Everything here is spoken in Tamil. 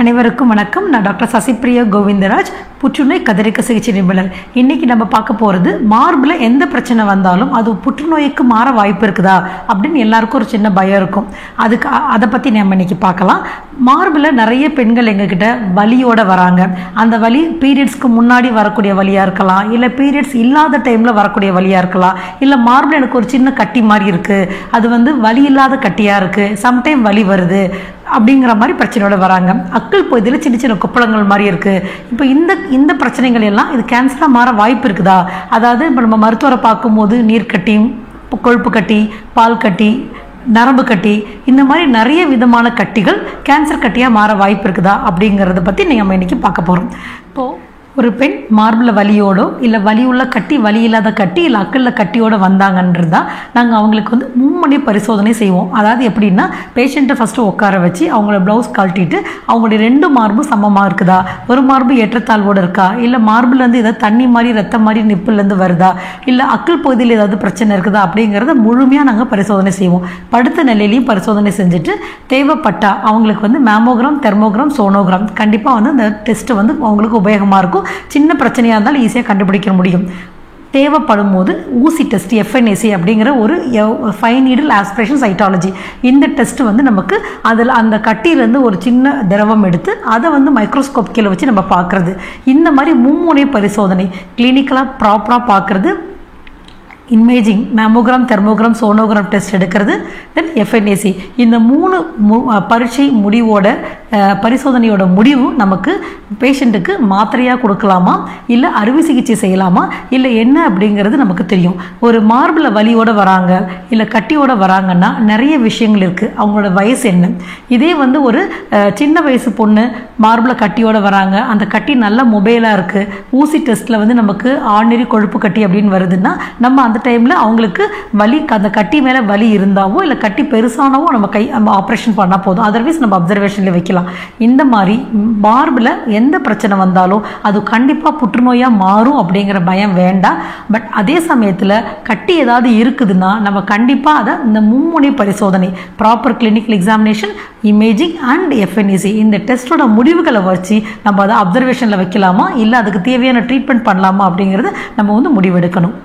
அனைவருக்கும் வணக்கம். நான் டாக்டர் சசிப்பிரியா கோவிந்தராஜ், புற்றுநோய் கதிரியக்க சிகிச்சை நிபுணர். இன்னைக்கு நம்ம பார்க்க போகிறது, மார்பில் எந்த பிரச்சனை வந்தாலும் அது புற்றுநோய்க்கு மாற வாய்ப்பு இருக்குதா அப்படின்னு எல்லாருக்கும் ஒரு சின்ன பயம் இருக்கும். அதை பற்றி நம்ம இன்னைக்கு பார்க்கலாம். மார்பில் நிறைய பெண்கள் எங்ககிட்ட வலியோட வராங்க. அந்த வலி பீரியட்ஸ்க்கு முன்னாடி வரக்கூடிய வலியாக இருக்கலாம், இல்லை பீரியட்ஸ் இல்லாத டைமில் வரக்கூடிய வலியாக இருக்கலாம், இல்லை மார்பில் எனக்கு ஒரு சின்ன கட்டி மாதிரி இருக்குது, அது வலி இல்லாத கட்டியாக இருக்குது, சம்டைம் வலி வருது அப்படிங்கிற மாதிரி பிரச்சனையோட வராங்க. அக்கள் பகுதியில் சின்ன சின்ன கொப்பளங்கள் மாதிரி இருக்குது. இப்போ இந்த பிரச்சனைகள் எல்லாம் இது கேன்சராக மாற வாய்ப்பு இருக்குதா? அதாவது இப்போ நம்ம மருத்துவரை பார்க்கும்போது நீர்க்கட்டி, கொழுப்பு கட்டி, பால் கட்டி, நரம்பு கட்டி, இந்த மாதிரி நிறைய விதமான கட்டிகள் கேன்சர் கட்டியாக மாற வாய்ப்பு இருக்குதா அப்படிங்கிறத பற்றி நம்ம இன்றைக்கி பார்க்க போகிறோம். இப்போது ஒரு பெண் மார்பில் வலியோடோ இல்லை வலி உள்ள கட்டி, வலி இல்லாத கட்டி, இல்லை அக்கல்ல கட்டியோடு வந்தாங்கன்றதா நாங்கள் அவங்களுக்கு மும்மணி பரிசோதனை செய்வோம். அதாவது எப்படின்னா, பேஷண்ட்டை ஃபஸ்ட்டு உட்கார வச்சு அவங்களோட ப்ளவுஸ் கழட்டிட்டு அவங்களுடைய 2 மார்பும் சமமாக இருக்குதா, ஒரு மார்பு ஏற்றத்தாழ்வோடு இருக்கா, இல்லை மார்பிலேருந்து ஏதாவது தண்ணி மாதிரி ரத்தம் மாதிரி நிப்பிலேருந்து வருதா, இல்லை அக்கல் பகுதியில் ஏதாவது பிரச்சனை இருக்குதா அப்படிங்கிறத முழுமையாக நாங்கள் பரிசோதனை செய்வோம். படுத்த நிலையிலையும் பரிசோதனை செஞ்சுட்டு தேவைப்பட்டா அவங்களுக்கு மேமோகிராம், தெர்மோகிராம், சோனோகிராம் கண்டிப்பாக அந்த டெஸ்ட்டு அவங்களுக்கு உபயோகமாக இருக்கும். சின்ன பிரச்சனையாக இருந்தாலும் ஈஸியாக கண்டுபிடிக்க முடியும். தேவைப்படும் போது ஊசி டெஸ்ட், FNAC அப்படிங்கிற ஒரு ஃபைன் நீடில் ஆஸ்பிரேஷன் சைட்டாலஜி, இந்த டெஸ்ட் நமக்கு அதில் அந்த கட்டியிலேருந்து ஒரு சின்ன திரவம் எடுத்து அதை மைக்ரோஸ்கோப் கீழே வச்சு நம்ம பார்க்குறது. இந்த மாதிரி மும்முனை பரிசோதனை கிளினிக்கலாக ப்ராப்பராக பார்க்குறது, இமேஜிங், மேமோகிராம், தெர்மோகிராம், சோனோகிராம் டெஸ்ட் எடுக்கிறது, தென் FNAC. இந்த 3 பரீட்சை முடிவோட பரிசோதனையோட முடிவு நமக்கு பேஷண்ட்டுக்கு மாத்திரையாக கொடுக்கலாமா, இல்லை அறுவை சிகிச்சை செய்யலாமா, இல்லை என்ன அப்படிங்கிறது நமக்கு தெரியும். ஒரு மார்பில் வலியோடு வராங்க, இல்லை கட்டியோடு வராங்கன்னா நிறைய விஷயங்கள் இருக்குது. அவங்களோட வயசு என்ன, இதே ஒரு சின்ன வயசு பொண்ணு மார்பில் கட்டியோடு வராங்க, அந்த கட்டி நல்ல மொபைலாக இருக்குது, ஊசி டெஸ்ட்டில் நமக்கு ஆர்டினரி கொழுப்பு கட்டி அப்படின்னு வருதுன்னா, நம்ம அந்த டைமில் அவங்களுக்கு வலி, அந்த கட்டி மேலே வலி இருந்தாவோ இல்லை கட்டி பெருசானவோ நம்ம ஆப்ரேஷன் பண்ணால் போதும். அதர்வைஸ் நம்ம அப்சர்வேஷனில் வைக்கலாம். இந்த மாதிரி மார்பில் எந்த பிரச்சனை வந்தாலும் அது கண்டிப்பாக புற்றுநோயாக மாறும் அப்படிங்கிற பயம் வேண்டாம். பட் அதே சமயத்தில் கட்டி ஏதாவது இருக்குதுன்னா நம்ம கண்டிப்பாக அதை இந்த மும்முனை பரிசோதனை, proper clinical examination, imaging and FNAC இந்த டெஸ்ட்டோட முடிவுகளை வச்சு நம்ம அதை அப்சர்வேஷனில் வைக்கலாமா, இல்லை அதுக்கு தேவையான ட்ரீட்மெண்ட் பண்ணலாமா அப்படிங்கிறத நம்ம முடிவெடுக்கணும்.